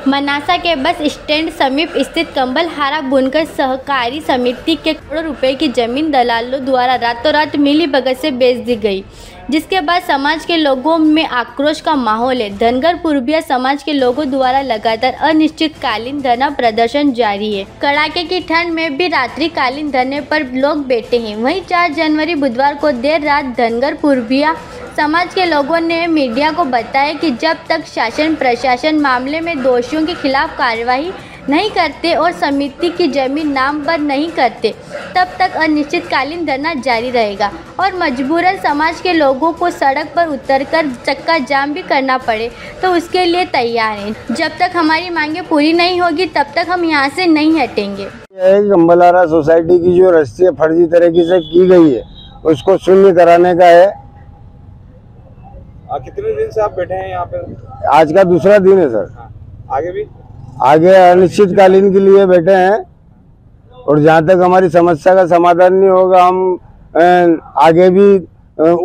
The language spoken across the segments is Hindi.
मनासा के बस स्टैंड समीप स्थित कंबलहारा बुनकर सहकारी समिति के करोड़ों रुपए की जमीन दलालों द्वारा रातों रात मिलीभगत से बेच दी गई, जिसके बाद समाज के लोगों में आक्रोश का माहौल है। धनगर पूर्विया समाज के लोगों द्वारा लगातार अनिश्चितकालीन धरना प्रदर्शन जारी है। कड़ाके की ठंड में भी रात्रिकालीन धरने पर लोग बैठे हैं। वहीं 4 जनवरी बुधवार को देर रात धनगर पूर्विया समाज के लोगों ने मीडिया को बताया कि जब तक शासन प्रशासन मामले में दोषियों के खिलाफ कार्रवाई नहीं करते और समिति की जमीन नामजद नहीं करते, तब तक अनिश्चितकालीन धरना जारी रहेगा और मजबूरन समाज के लोगों को सड़क पर उतरकर चक्का जाम भी करना पड़े तो उसके लिए तैयार हैं। जब तक हमारी मांगें पूरी नहीं होगी तब तक हम यहां से नहीं हटेंगे। कंबलहारा सोसाइटी की जो रस्सियाँ फर्जी तरीके से की गई है उसको शून्य कराने का है। कितने दिन से आप बैठे हैं यहाँ पे? आज का दूसरा दिन है सर। आगे भी आगे अनिश्चितकालीन के लिए बैठे हैं और जहाँ तक हमारी समस्या का समाधान नहीं होगा हम आगे भी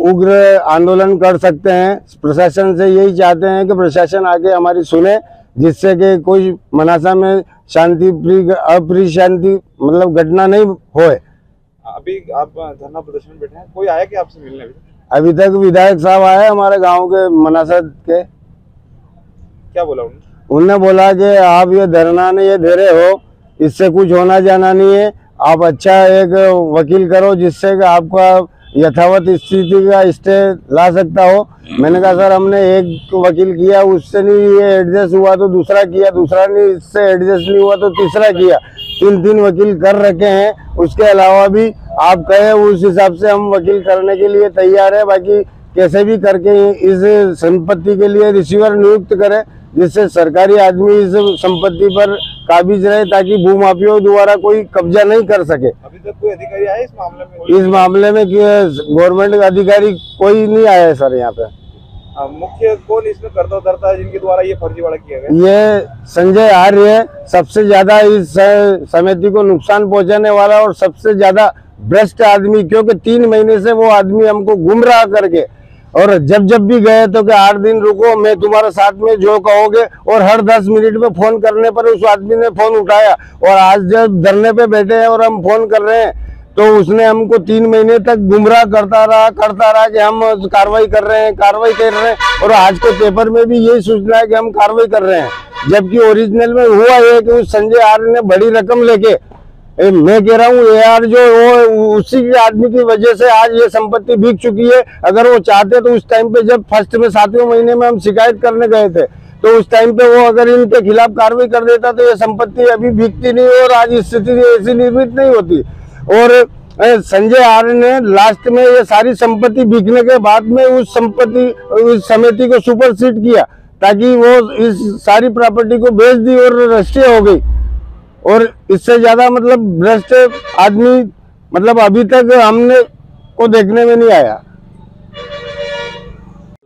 उग्र आंदोलन कर सकते हैं। प्रशासन से यही चाहते हैं कि प्रशासन आगे हमारी सुने, जिससे कि कोई मनासा में अप्रिय शांति मतलब घटना नहीं होए। अभी आप धरना प्रदर्शन में बैठे हैं, कोई आया कि आपसे मिलने? अभी तक विधायक साहब आए हमारे गांव के मनासा के। क्या बोला उन्होंने? उनने बोला कि आप ये धरना नहीं ये दे रहे हो, इससे कुछ होना जाना नहीं है, आप अच्छा एक वकील करो जिससे कि आपका यथावत स्थिति का स्टे ला सकता हो। मैंने कहा सर हमने एक वकील किया, उससे नहीं ये एडजस्ट हुआ तो दूसरा किया, दूसरा नहीं इससे एडजस्ट नहीं हुआ तो तीसरा किया, 3 वकील कर रखे हैं। उसके अलावा भी आप कहे उस हिसाब से हम वकील करने के लिए तैयार है। बाकी कैसे भी करके इस संपत्ति के लिए रिसीवर नियुक्त करे, जिससे सरकारी आदमी इस संपत्ति पर काबिज रहे ताकि भूमाफियों द्वारा कोई कब्जा नहीं कर सके। अभी तक कोई अधिकारी आया इस मामले में? इस मामले में गवर्नमेंट अधिकारी कोई नहीं आया है सर। यहाँ पे मुख्य कौन इसमें करता धरता है जिनके द्वारा ये फर्जीवाड़ा किया गया? ये संजय आर्य सबसे ज्यादा इस समिति को नुकसान पहुंचाने वाला और सबसे ज्यादा भ्रष्ट आदमी, क्योंकि 3 महीने से वो आदमी हमको गुमराह करके और जब भी गए तो कि 8 दिन रुको मैं तुम्हारे साथ में जो कहोगे, और हर 10 मिनट में फोन करने पर उस आदमी ने फोन उठाया। और आज जब धरने पे बैठे हैं और हम फोन कर रहे हैं तो उसने हमको 3 महीने तक गुमराह करता रहा कि हम कार्रवाई कर रहे हैं। और आज के पेपर में भी यही सूचना है कि हम कार्रवाई कर रहे हैं, जबकि ओरिजिनल में हुआ है कि उस संजय आर्य ने बड़ी रकम लेके, मैं कह रहा हूँ यार जो वो उसी के आदमी की वजह से आज ये संपत्ति बिक चुकी है। अगर वो चाहते तो उस टाइम पे जब फर्स्ट में 7वें महीने में हम शिकायत करने गए थे तो उस टाइम पे वो अगर इनके खिलाफ कार्रवाई कर देता तो ये संपत्ति अभी बिकती नहीं और आज स्थिति ऐसी निर्मित नहीं होती। और संजय आर्य ने लास्ट में ये सारी संपत्ति बिकने के बाद में उस समिति को सुपरसीड किया ताकि वो इस सारी प्रॉपर्टी को बेच दी और रजिस्ट्री हो गई। और इससे ज्यादा मतलब भ्रष्ट आदमी मतलब अभी तक हमने को देखने में नहीं आया।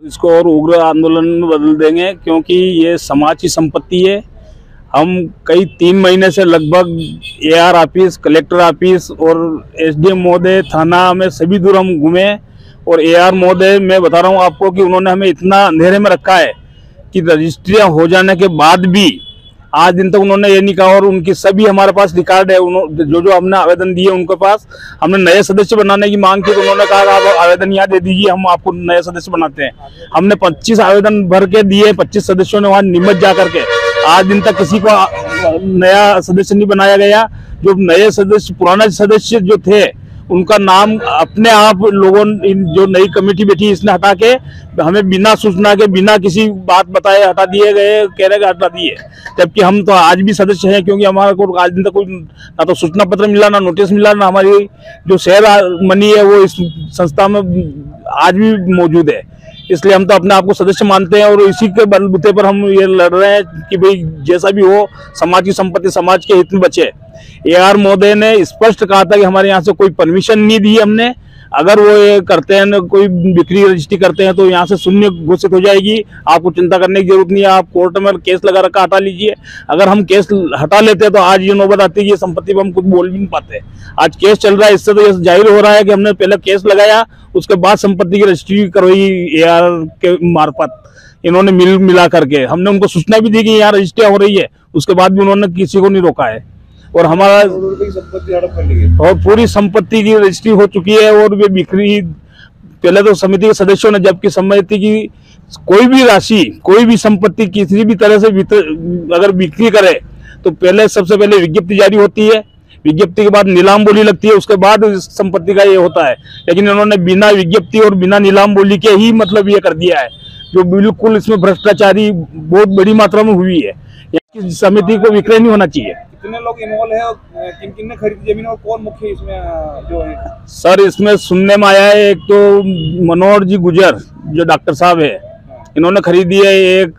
इसको और उग्र आंदोलन में बदल देंगे, क्योंकि ये समाज की संपत्ति है। हम कई 3 महीने से लगभग AR ऑफिस, कलेक्टर ऑफिस और SDM महोदय थाना में सभी दूर हम घूमे। और AR महोदय मैं बता रहा हूँ आपको कि उन्होंने हमें इतना अंधेरे में रखा है कि रजिस्ट्रियाँ हो जाने के बाद भी आज दिन तक उन्होंने ये नहीं कहा। और उनकी सभी हमारे पास रिकॉर्ड है, जो हमने आवेदन दिए उनके पास। हमने नए सदस्य बनाने की मांग की तो उन्होंने कहा आप आवेदन यहाँ दे दीजिए, हम आपको नए सदस्य बनाते हैं। हमने 25 आवेदन भर के दिए, 25 सदस्यों ने वहाँ नीमच जा करके आज दिन तक किसी को नया सदस्य नहीं बनाया गया। जो नए सदस्य, पुराने सदस्य जो थे उनका नाम अपने आप लोगों जो नई कमेटी बैठी इसने हटा के हमें बिना सूचना के, बिना किसी बात बताए हटा दिए गए, कह रहे हटा दिए। जबकि हम तो आज भी सदस्य हैं, क्योंकि हमारे को आज दिन तक कोई ना तो सूचना पत्र मिला, ना नोटिस मिला, ना हमारी जो शेयर मनी है वो इस संस्था में आज भी मौजूद है। इसलिए हम तो अपने आप को सदस्य मानते हैं और इसी के बलबूते पर हम ये लड़ रहे हैं कि भाई जैसा भी हो समाज की संपत्ति समाज के हित में बचे। AR महोदय ने स्पष्ट कहा था कि हमारे यहाँ से कोई परमिशन नहीं दी हमने। अगर वो ये करते हैं, कोई बिक्री रजिस्ट्री करते हैं तो यहाँ से शून्य घोषित हो जाएगी, आपको चिंता करने की जरूरत नहीं है, आप कोर्ट में केस लगा रखा हटा लीजिए। अगर हम केस हटा लेते तो आज ये नौबत आती है, ये संपत्ति पर हम कुछ बोल भी नहीं पाते। आज केस चल रहा है, इससे तो ये जाहिर हो रहा है कि हमने पहले केस लगाया, उसके बाद संपत्ति की रजिस्ट्री करवाई AR के मार्फत। इन्होंने मिला करके। हमने उनको सूचना भी दी कि यहाँ रजिस्ट्री हो रही है, उसके बाद भी उन्होंने किसी को नहीं रोका है। और हमारा संपत्ति हड़प कर ली है और पूरी संपत्ति की रजिस्ट्री हो चुकी है और वे बिक्री पहले तो समिति के सदस्यों ने, जबकि समिति की कोई भी राशि, कोई भी संपत्ति किसी भी तरह से अगर बिक्री करे तो पहले सबसे पहले विज्ञप्ति जारी होती है, विज्ञप्ति के बाद नीलाम बोली लगती है, उसके बाद संपत्ति का ये होता है। लेकिन इन्होंने बिना विज्ञप्ति और बिना नीलाम बोली के ही मतलब ये कर दिया है, जो बिल्कुल इसमें भ्रष्टाचारी बहुत बड़ी मात्रा में हुई है। समिति को विक्रय नहीं होना चाहिए। कितने लोग इन्वॉल्व है और किन किन ने खरीदी जमीन और कौन मुख्य इसमें जो है? सर इसमें सुनने में आया है, एक तो मनोहर जी गुजर जो डॉक्टर साहब है, इन्होंने खरीदी है, एक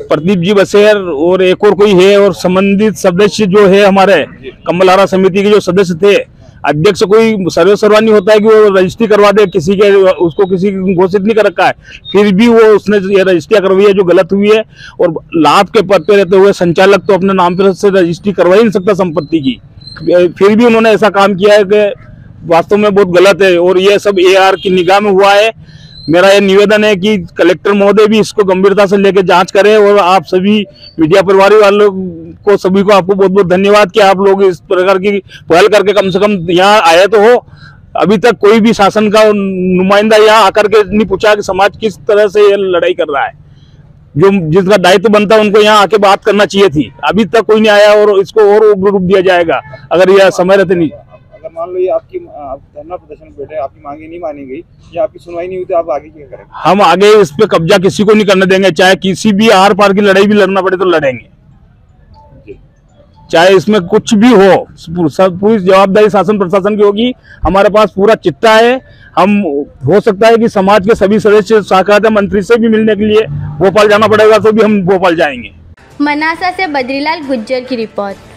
प्रदीप जी बसेर और एक और कोई है, और संबंधित सदस्य जो है हमारे कमलहारा समिति के जो सदस्य थे, अध्यक्ष कोई सर्वा नहीं होता है कि वो रजिस्ट्री करवा दे किसी के, उसको किसी घोषित नहीं कर रखा है, फिर भी वो उसने ये रजिस्ट्री करवाई है जो गलत हुई है। और लाभ के पद पे रहते हुए संचालक तो अपने नाम पर से रजिस्ट्री करवा ही नहीं सकता संपत्ति की, फिर भी उन्होंने ऐसा काम किया है कि वास्तव में बहुत गलत है। और ये सब AR की निगाह में हुआ है। मेरा ये निवेदन है कि कलेक्टर महोदय भी इसको गंभीरता से लेकर जांच करें। और आप सभी मीडिया परिवार वालों को, सभी को आपको बहुत बहुत धन्यवाद कि आप लोग इस प्रकार की पहल करके कम से कम यहाँ आए तो हो। अभी तक कोई भी शासन का नुमाइंदा यहाँ आकर के नहीं पूछा कि समाज किस तरह से ये लड़ाई कर रहा है। जो जिसका दायित्व बनता है उनको यहाँ आके बात करना चाहिए थी, अभी तक कोई नहीं आया और इसको और उग्र रूप दिया जाएगा अगर यह समय रहते नहीं। अगर मान लो ये आपकी धरना प्रदर्शन बैठे, आपकी मांगे नहीं मानी गई या आपकी सुनवाई नहीं हुई तो आप आगे क्या करेंगे? हम आगे इस पे कब्जा किसी को नहीं करने देंगे, चाहे किसी भी आर पार की लड़ाई भी लड़ना पड़े तो लड़ेंगे, चाहे इसमें कुछ भी हो। पूरी जवाबदारी शासन प्रशासन की होगी। हमारे पास पूरा चिट्ठा है। हम हो सकता है कि समाज के सभी सदस्य सहकारिता मंत्री से भी मिलने के लिए भोपाल जाना पड़ेगा तो भी हम भोपाल जाएंगे। मनासा से बद्रीलाल गुज्जर की रिपोर्ट।